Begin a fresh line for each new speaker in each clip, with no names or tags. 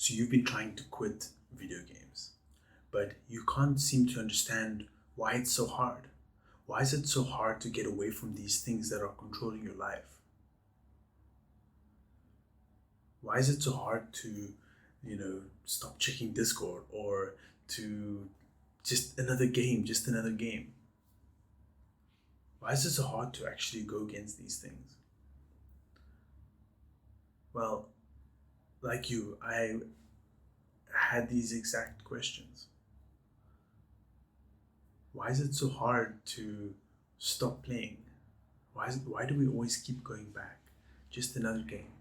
So you've been trying to quit video games, but you can't seem to understand why it's so hard. Why is it so hard to get away from these things that are controlling your life? Why is it so hard to, stop checking Discord or to just another game? Why is it so hard to actually go against these things? Well, like you, I had these exact questions. Why is it so hard to stop playing? Why do we always keep going back? Just another game.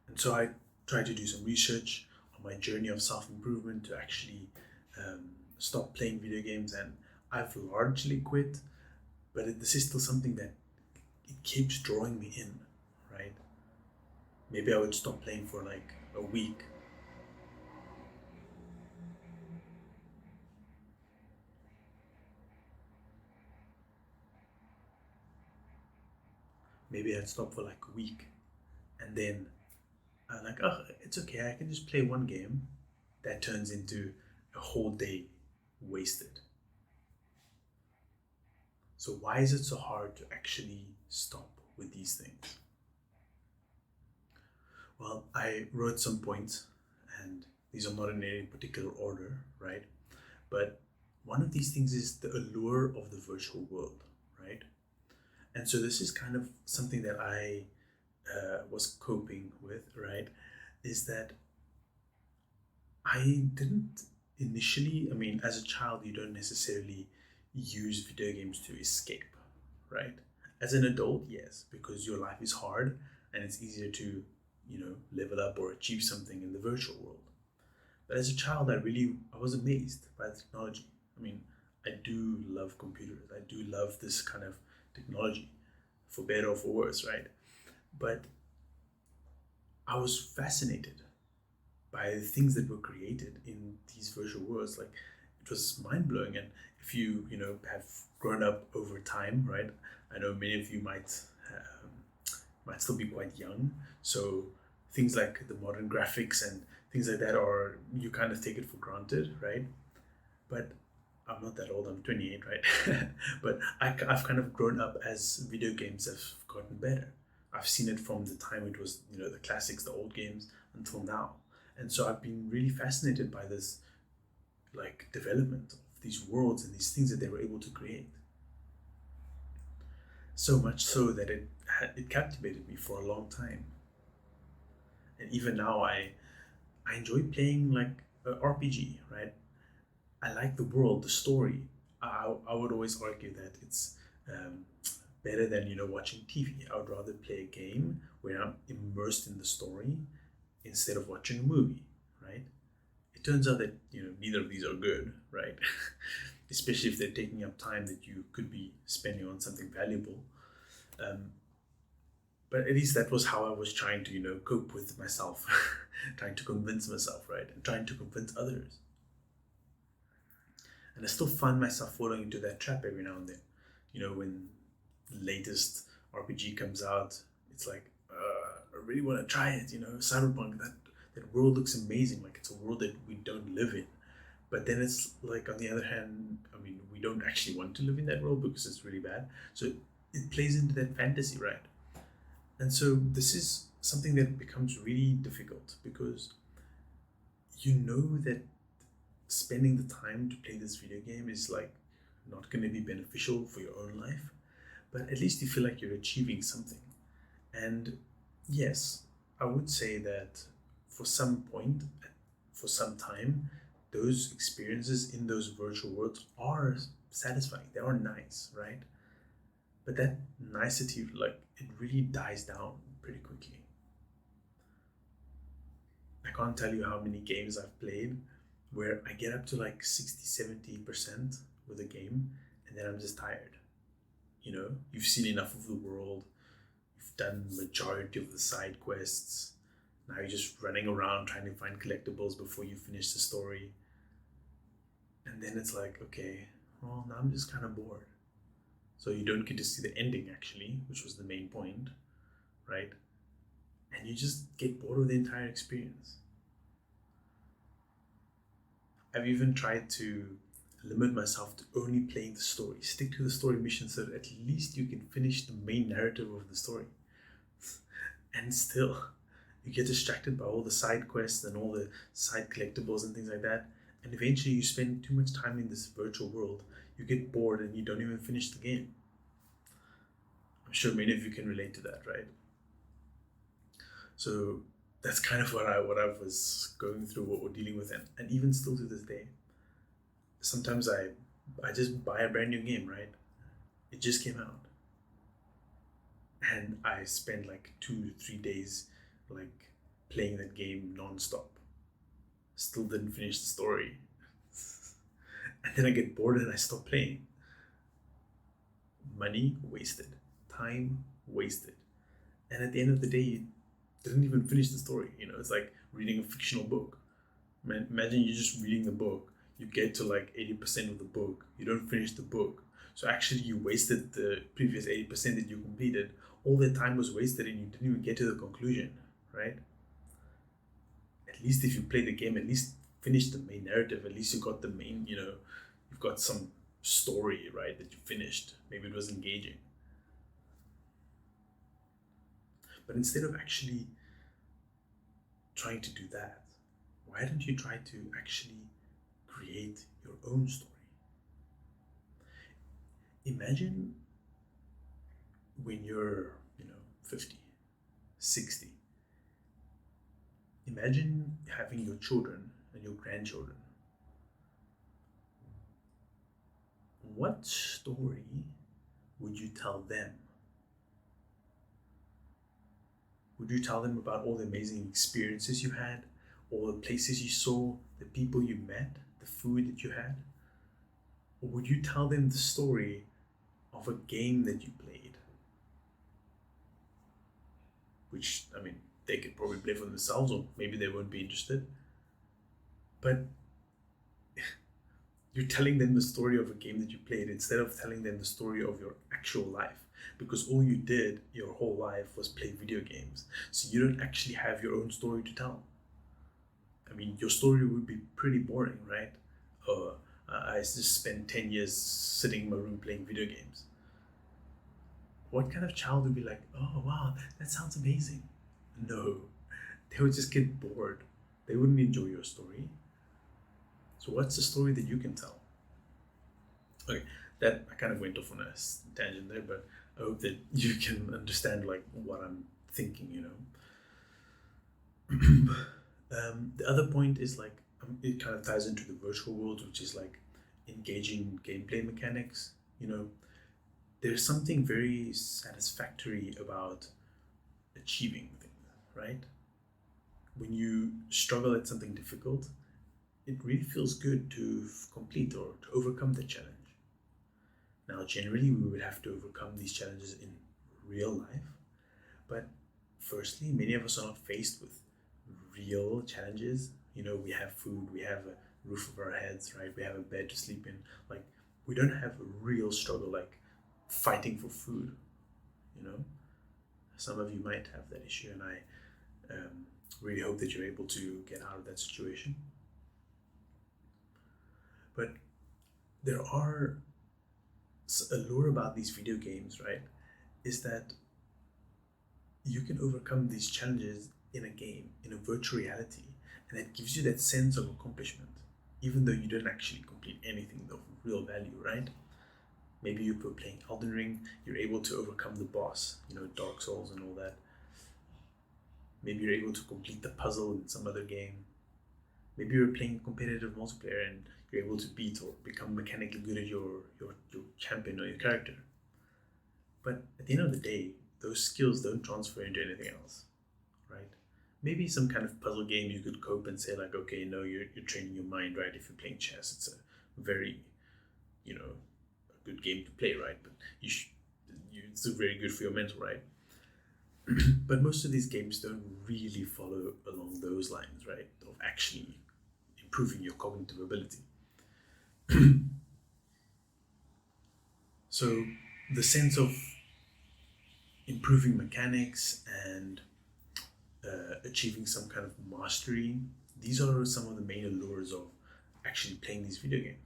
And so I tried to do some research on my journey of self improvement to actually stop playing video games, and I've largely quit, but this is still something that it keeps drawing me in, right? Maybe I would stop playing for like a week. Maybe I'd stop for like a week, and then I'm like, oh, it's okay. I can just play one game. That turns into a whole day wasted. So why is it so hard to actually stop with these things? Well, I wrote some points, and these are not in any particular order, right? But one of these things is the allure of the virtual world, right? And so this is kind of something that I was coping with, right? Is that I didn't initially, I mean, as a child, you don't necessarily use video games to escape, right? As an adult, yes, because your life is hard and it's easier to, level up or achieve something in the virtual world. But as a child, I was amazed by the technology. I mean, I do love computers. I do love this kind of technology, for better or for worse, right? But I was fascinated by the things that were created in these virtual worlds. Like, it was mind blowing. And if you have grown up over time, right? I know many of you might still be quite young, so things like the modern graphics and things like that are, you kind of take it for granted, right? But I'm not that old. I'm 28, right? But I've kind of grown up as video games have gotten better. I've seen it from the time it was, the classics, the old games, until now. And so I've been really fascinated by this, like, development of these worlds and these things that they were able to create. So much so that it captivated me for a long time. And even now, I enjoy playing like a RPG, right? I like the world, the story. I would always argue that it's um, better than watching TV. I would rather play a game where I'm immersed in the story instead of watching a movie, right? It turns out that neither of these are good, right? Especially if they're taking up time that you could be spending on something valuable. Um, but at least that was how I was trying to cope with myself, trying to convince myself, right, and trying to convince others. And I still find myself falling into that trap every now and then. When the latest RPG comes out, it's like, I really want to try it. Cyberpunk, that world looks amazing. Like, it's a world that we don't live in. But then it's like, on the other hand, I mean, we don't actually want to live in that world because it's really bad. So it plays into that fantasy, right? And so this is something that becomes really difficult because you know that spending the time to play this video game is like not going to be beneficial for your own life, but at least you feel like you're achieving something. And yes, I would say that for some point, for some time, those experiences in those virtual worlds are satisfying. They are nice, right? But that nicety, like, it really dies down pretty quickly. I can't tell you how many games I've played where I get up to like 60, 70% with a game and then I'm just tired. You've seen enough of the world, you've done majority of the side quests. Now you're just running around trying to find collectibles before you finish the story. And then it's like, okay, well, now I'm just kind of bored. So you don't get to see the ending actually, which was the main point, right? And you just get bored of the entire experience. I've even tried to limit myself to only playing the story. Stick to the story mission so that at least you can finish the main narrative of the story. And still, you get distracted by all the side quests and all the side collectibles and things like that. And eventually, you spend too much time in this virtual world. You get bored and you don't even finish the game. I'm sure many of you can relate to that, right? So that's kind of what I was going through, what we're dealing with, and even still to this day. Sometimes I just buy a brand new game, right? It just came out, and I spend like 2 to 3 days like playing that game non-stop. Still didn't finish the story, and then I get bored and I stop playing. Money wasted, time wasted, and at the end of the day, you didn't even finish the story. It's like reading a fictional book. Man, imagine you're just reading the book. You get to like 80% of the book. You don't finish the book. So actually, you wasted the previous 80% that you completed. All that time was wasted and you didn't even get to the conclusion, right? At least if you play the game, at least finish the main narrative. At least you got the main, you've got some story, right, that you finished. Maybe it was engaging. But instead of actually trying to do that, why don't you try to actually create your own story? Imagine when you're, 50, 60. Imagine having your children and your grandchildren. What story would you tell them? Would you tell them about all the amazing experiences you had, all the places you saw, the people you met, the food that you had? Or would you tell them the story of a game that you played? Which, they could probably play for themselves, or maybe they won't be interested. But you're telling them the story of a game that you played instead of telling them the story of your actual life. Because all you did your whole life was play video games. So you don't actually have your own story to tell. Your story would be pretty boring, right? I just spent 10 years sitting in my room playing video games. What kind of child would be like, oh wow, that sounds amazing? No, they would just get bored. They wouldn't enjoy your story. So what's the story that you can tell? Okay, that I kind of went off on a tangent there, but I hope that you can understand like what I'm thinking, The other point is like, it kind of ties into the virtual world, which is like engaging gameplay mechanics. There's something very satisfactory about achieving things, right? When you struggle at something difficult, it really feels good to complete or to overcome the challenge. Now, generally, we would have to overcome these challenges in real life, but firstly, many of us are not faced with real challenges. We have food, we have a roof over our heads, right? We have a bed to sleep in. Like, we don't have a real struggle like fighting for food. Some of you might have that issue, and I really hope that you're able to get out of that situation. But there are a lure about these video games, right? Is that you can overcome these challenges in a game, in a virtual reality, and it gives you that sense of accomplishment, even though you don't actually complete anything of real value, right? Maybe you were playing Elden Ring, you're able to overcome the boss, Dark Souls and all that. Maybe you're able to complete the puzzle in some other game. Maybe you're playing competitive multiplayer and you're able to beat or become mechanically good at your champion or your character. But at the end of the day, those skills don't transfer into anything else, right? Maybe some kind of puzzle game you could cope and say like, okay, no, you're training your mind, right? If you're playing chess, it's a very, a good game to play, right? But it's very good for your mental, right? But most of these games don't really follow along those lines, right? Of actually improving your cognitive ability. So the sense of improving mechanics and achieving some kind of mastery. These are some of the main allures of actually playing these video games.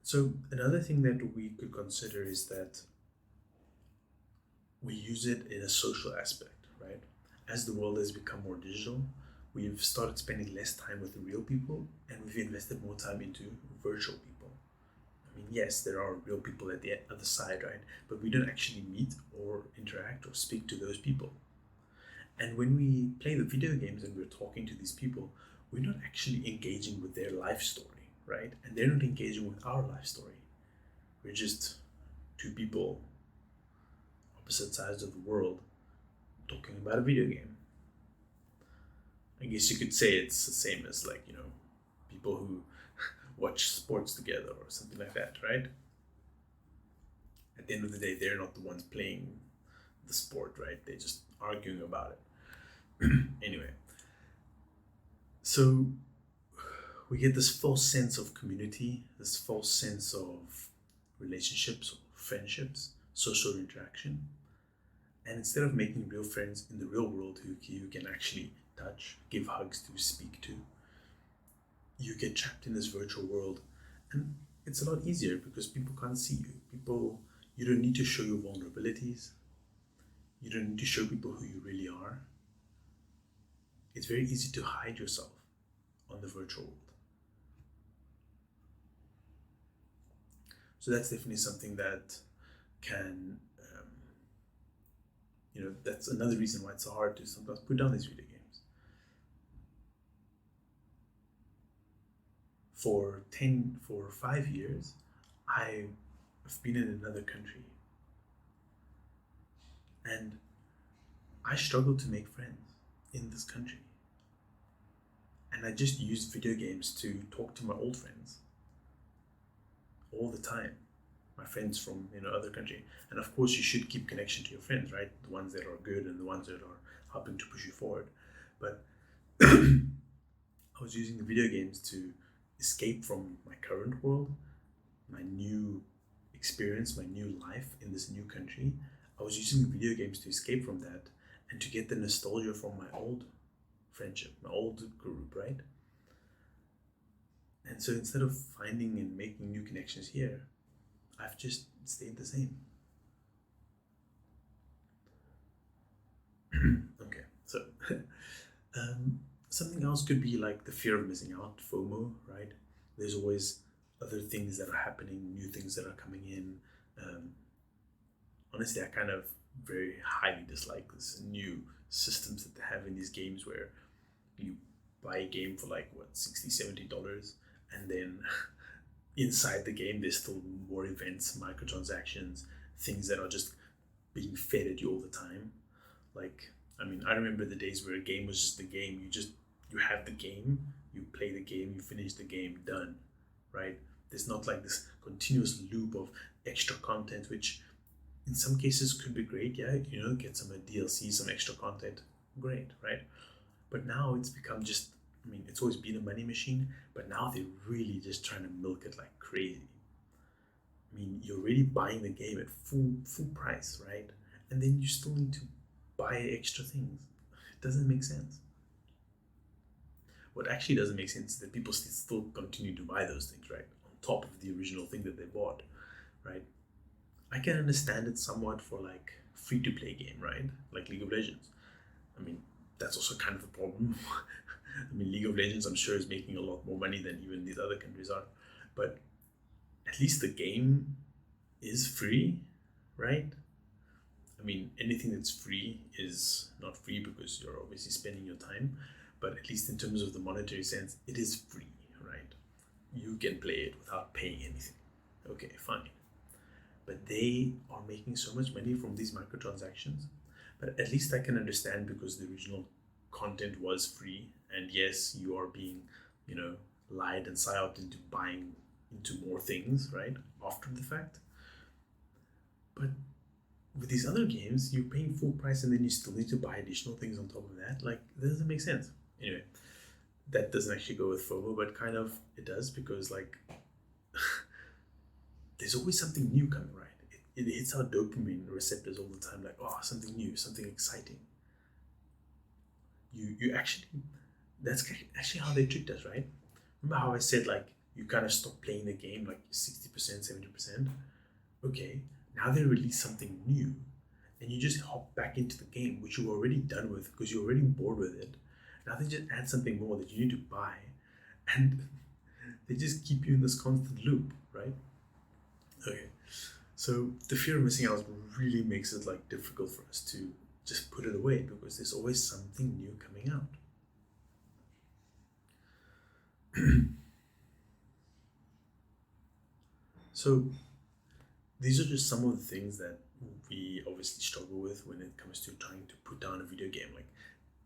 So another thing that we could consider is that we use it in a social aspect, right? As the world has become more digital, we've started spending less time with the real people and we've invested more time into virtual people. I mean, yes, there are real people at the other side, right? But we don't actually meet or interact or speak to those people. And when we play the video games and we're talking to these people, we're not actually engaging with their life story, right? And they're not engaging with our life story. We're just two people, opposite sides of the world, talking about a video game. I guess you could say it's the same as, like, people who watch sports together or something like that, right? At the end of the day, they're not the ones playing the sport, right? They're just arguing about it. Anyway, so we get this false sense of community, this false sense of relationships, friendships, social interaction. And instead of making real friends in the real world who you can actually touch, give hugs to, speak to, you get trapped in this virtual world. And it's a lot easier because people can't see you. You don't need to show your vulnerabilities. You don't need to show people who you really are. It's very easy to hide yourself on the virtual world. So that's definitely something that can, that's another reason why it's so hard to sometimes put down these video games. For 5 years, I've been in another country. And I struggled to make friends in this country. And I just used video games to talk to my old friends all the time. My friends from other country. And of course you should keep connection to your friends, right? The ones that are good and the ones that are helping to push you forward. But I was using the video games to escape from my current world, my new experience, my new life in this new country. I was using the video games to escape from that and to get the nostalgia from my old friendship, my old group, right? And so instead of finding and making new connections here, I've just stayed the same. Okay, so something else could be like the fear of missing out, FOMO, right? There's always other things that are happening, new things that are coming in. Honestly, I kind of very highly dislike this new systems that they have in these games where you buy a game for like $60, $70, and then inside the game there's still more events, microtransactions, things that are just being fed at you all the time. Like, I mean, I remember the days where a game was just a game. You have the game, you play the game, you finish the game, done, right? There's not like this continuous loop of extra content, which in some cases could be great. Yeah, get some DLC, some extra content, great, right? But now it's become just, I mean, it's always been a money machine, but now they're really just trying to milk it like crazy. I mean, you're really buying the game at full price, right? And then you still need to buy extra things. It doesn't make sense. What actually doesn't make sense is that people still continue to buy those things, right? On top of the original thing that they bought, right? I can understand it somewhat for like free-to-play game, right? Like League of Legends. I mean, that's also kind of a problem. I mean, League of Legends, I'm sure, is making a lot more money than even these other countries are. But at least the game is free, right? I mean, anything that's free is not free because you're obviously spending your time. But at least in terms of the monetary sense, it is free, right? You can play it without paying anything. Okay, fine. But they are making so much money from these microtransactions. But at least I can understand because the original content was free. And yes, you are being, lied and psyoped into buying into more things, right? After the fact. But with these other games, you're paying full price and then you still need to buy additional things on top of that. Like, that doesn't make sense. Anyway, that doesn't actually go with FOMO, but kind of it does because, like, there's always something new coming, right? It hits our dopamine receptors all the time, like, oh, something new, something exciting. you actually, that's actually how they tricked us, right? Remember how I said like you kind of stop playing the game like 60%, 70%? Okay, now they release something new and you just hop back into the game, which you're already done with because you're already bored with it. Now they just add something more that you need to buy, and they just keep you in this constant loop, right? Okay, so the fear of missing out really makes it like difficult for us to just put it away because there's always something new coming out. So these are just some of the things that we obviously struggle with when it comes to trying to put down a video game. Like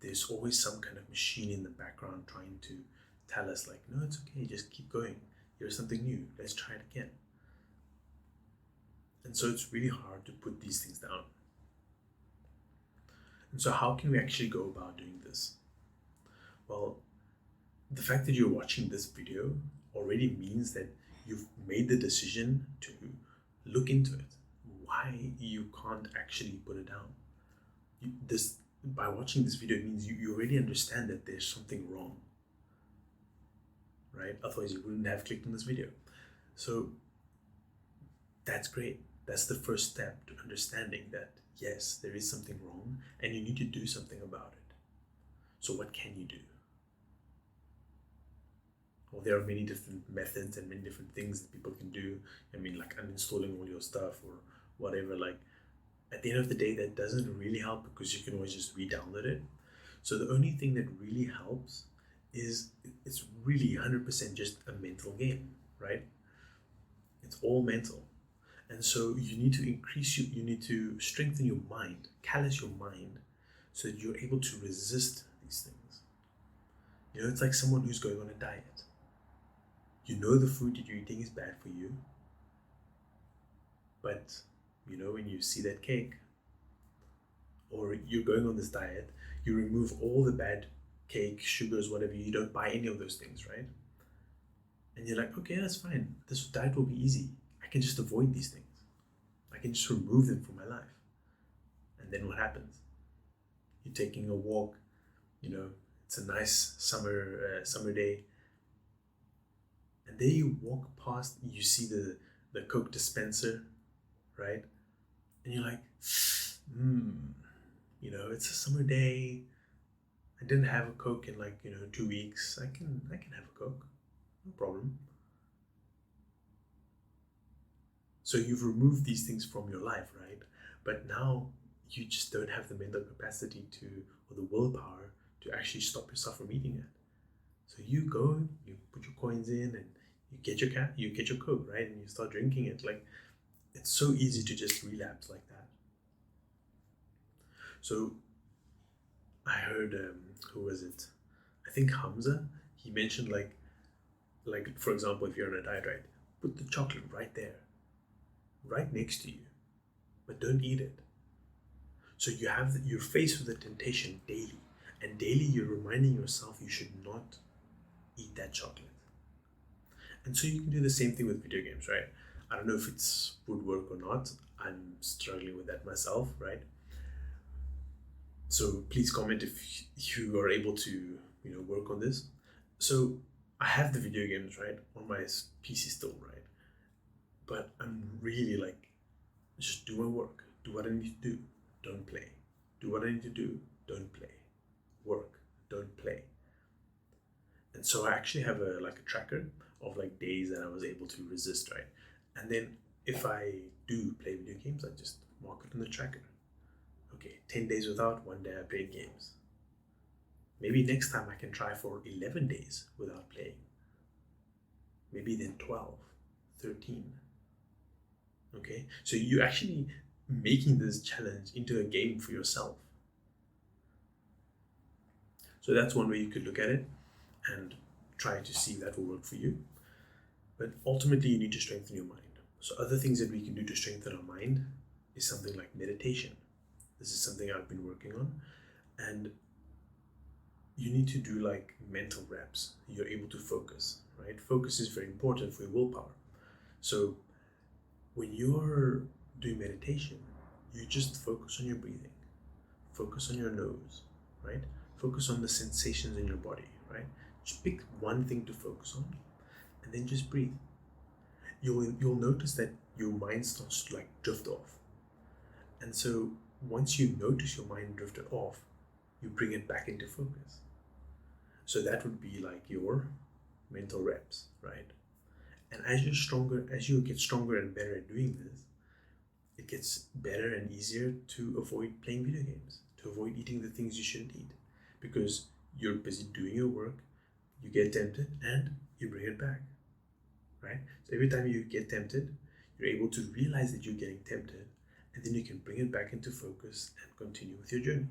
there's always some kind of machine in the background trying to tell us like, no, it's okay, just keep going. Here's something new, let's try it again. And so it's really hard to put these things down. And so how can we actually go about doing this? Well, the fact that you're watching this video already means that you've made the decision to look into it. Why you can't actually put it down. This by watching this video means you already understand that there's something wrong. Right? Otherwise you wouldn't have clicked on this video. So that's great. That's the first step to understanding that yes, there is something wrong and you need to do something about it. So what can you do? Well, there are many different methods and many different things that people can do. I mean, like uninstalling all your stuff or whatever. Like, at the end of the day, that doesn't really help because you can always just re-download it. So the only thing that really helps is it's really 100% just a mental game, right? It's all mental. And so you need to you need to strengthen your mind, callous your mind, so that you're able to resist these things. You know, it's like someone who's going on a diet. You know the food that you're eating is bad for you, but you know when you see that cake, or you're going on this diet, you remove all the bad cake, sugars, whatever, you don't buy any of those things, right? And you're like, okay, that's fine. This diet will be easy. I can just avoid these things. I can just remove them from my life. And then what happens? You're taking a walk, you know, it's a nice summer day, and there you walk past, you see the Coke dispenser, right? And you're like, you know, it's a summer day. I didn't have a Coke in like, 2 weeks. I can have a Coke, no problem. So you've removed these things from your life, right? But now you just don't have the mental capacity or the willpower to actually stop yourself from eating it. So you go, you put your coins in, and you get your Coke, right? And you start drinking it. Like, it's so easy to just relapse like that. So I heard, who was it? I think Hamza. He mentioned like for example, if you're on a diet, right, put the chocolate right there, right next to you, but don't eat it. So you're faced with the temptation daily, and daily you're reminding yourself you should not eat that chocolate. And so you can do the same thing with video games, right? I don't know if it's would work or not. I'm struggling with that myself, right? So please comment if you are able to, work on this. So I have the video games, right, on my PC still, right? But I'm really like, just do my work, do what I need to do, don't play. Do what I need to do, don't play. Work, don't play. And so I actually have a tracker of like days that I was able to resist, right? And then if I do play video games, I just mark it on the tracker. Okay, 10 days without, 1 day I played games. Maybe next time I can try for 11 days without playing. Maybe then 12, 13. Okay, so you're actually making this challenge into a game for yourself. So that's one way you could look at it and try to see if that will work for you. But ultimately, you need to strengthen your mind. So other things that we can do to strengthen our mind is something like meditation. This is something I've been working on. And you need to do like mental reps. You're able to focus, right? Focus is very important for your willpower. So when you're doing meditation, you just focus on your breathing. Focus on your nose, right? Focus on the sensations in your body, right? Just pick one thing to focus on and then just breathe. You'll notice that your mind starts to like drift off. And so once you notice your mind drifted off, you bring it back into focus. So that would be like your mental reps, right? And as you get stronger and better at doing this, it gets better and easier to avoid playing video games, to avoid eating the things you shouldn't eat, because you're busy doing your work, you get tempted, and you bring it back, right? So every time you get tempted, you're able to realize that you're getting tempted, and then you can bring it back into focus and continue with your journey.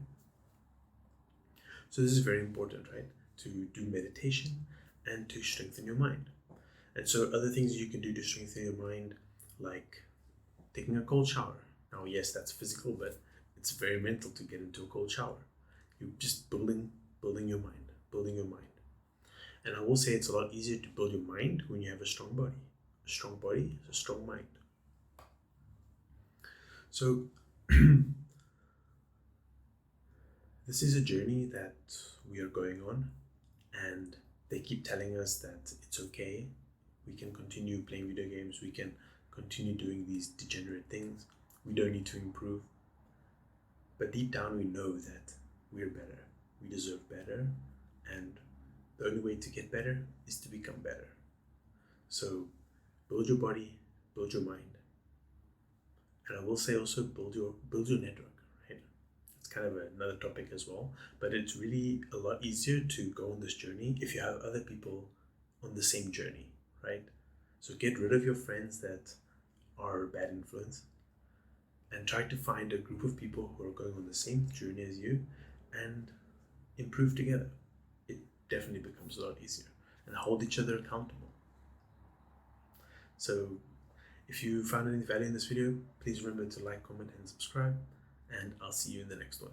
So this is very important, right? To do meditation and to strengthen your mind. And so other things you can do to strengthen your mind, like taking a cold shower. Now, yes, that's physical, but it's very mental to get into a cold shower. You're just building your mind. And I will say it's a lot easier to build your mind when you have a strong body. A strong body is a strong mind. So this is a journey that we are going on, and they keep telling us that it's okay. We can continue playing video games. We can continue doing these degenerate things. We don't need to improve. But deep down, we know that we're better. We deserve better. And the only way to get better is to become better. So build your body, build your mind. And I will say also build your network, right? It's kind of another topic as well. But it's really a lot easier to go on this journey if you have other people on the same journey, right? So get rid of your friends that are bad influence and try to find a group of people who are going on the same journey as you and improve together. It definitely becomes a lot easier, and hold each other accountable. So if you found any value in this video, please remember to like, comment, and subscribe, and I'll see you in the next one.